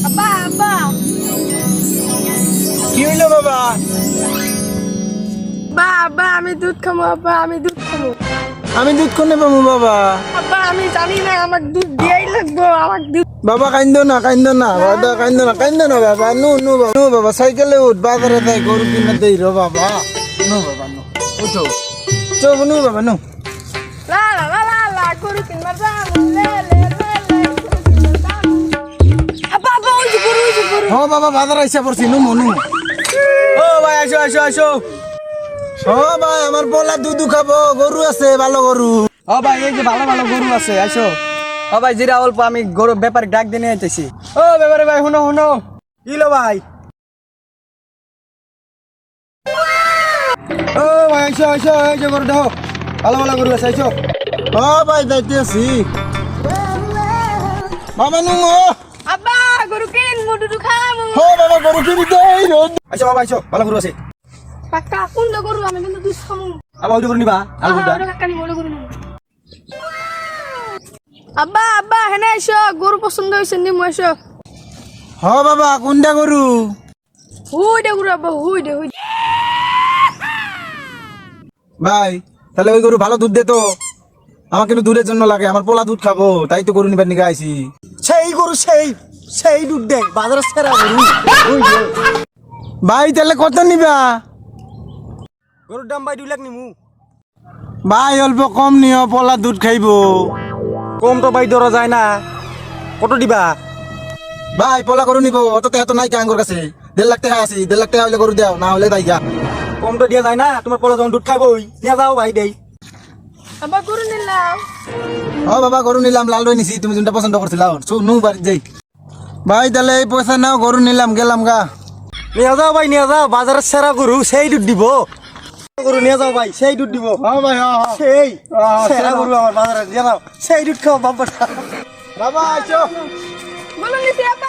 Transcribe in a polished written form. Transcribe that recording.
আব্বা আব্বা কি হইলো বাবা? আব্বা আমি দুধ খাবো আব্বা আমি দুধ খাবো আমি দুধ কোনে পাবো বাবা? আব্বা আমি জানি না আমার দুধ দিয়াই লাগবো আমার দুধ বাবা কাইন্দো না বাবা কাইন্দো না বাবা নো বাবা সাইকেলে উঠ বাজারে যাই গরু কিনে দেই রে বাবা নো বাবা নো উঠো চো নো বাবা নো লা লা লা লা লা গরু কিনবার যাবো লে লে লে লে আব্বা আব্বা ওই যে গরু ও বাবা বাজার আইসা পড়ছি নো মনু ও ভাই আসো ও ভাই আমার বলা দুধ খাবো গরু আছে ভালো গরু ও ভাই এই যে ভালো ভালো গরু আছে আইসো। ও ভাই জিরা অল্প আমি গরু ব্যাপারে ডাক দিয়ে নিয়ে আইতেছি। ও ব্যাপারে ভাই শুনো কিলো ভাই ও ভাই আসো এই যে গরু দেখো ভালো ভালো গরু আছে আইসো ও ভাই যাইতে আছি বাবা নো আব্বা গরু কিন দুধ খাবো ও বাবা গরু কিনি দেই রোদ আইসো বাবা আইসো ভালো গরু আছে কাকা কোন গরু আমি কিন্তু দুধ খাবো আবার ওই গরু নিবা আর গরুটা কাকা নি বড় গরু আব্বা আব্বা হেনে এসো গরু পছন্দ হইছে নি মো এসো হ বাবা কোনটা গরু হুই দে গরু আব্বা হুই দে ভাই তাহলে ওই গরু ভালো দুধ দে তো আমার কিন্তু দুধের জন্য লাগে আমার পোলা দুধ খাবো তাই তো গরু নিবার নিয়ে আইছি সেই গরু সেই দুধ দেয় বাজারে সেরা গরু ভাই তাহলে কত নিবা গরুর দাম ভাই 2 লাখ নিমু। ভাই অল্প কম নিও পোলা দুধ খাইবো কম তো ভাই ধরা যায় না, কত দিবা? ভাই পোলা গরু নিবো অত এত নাই কাঙ্গর কাছে 1.5 লাখ টাকা আছে 1.5 লাখ টাকা হলে গরু দাও না হলে তাই গা কম তো দিয়া যায় না, তোমার পরে যখন দুধ খাবই নিয়ে যাও ভাই দেই। আব্বা গরু নিলাম ও বাবা গরু নিলাম লাল রই নিছি তুমি যেটা পছন্দ করছিলা নু বাড়ি যাই ভাই তাহলে এই পয়সা নাও গরু নিলাম গেলাম গা নিয়ে যাও ভাই নিয়ে যাও, বাজারের সেরা গরু সেই দুধ দিব। গরু নিয়ে যাও ভাই সেই দুধ দিব। হ্যাঁ ভাই হ্যাঁ সেই সেরা গরু আমার বাজারে নিয়ে যাও সেই দুধ খাও বাবা। বাবা আইছো বলো নিছি আব্বা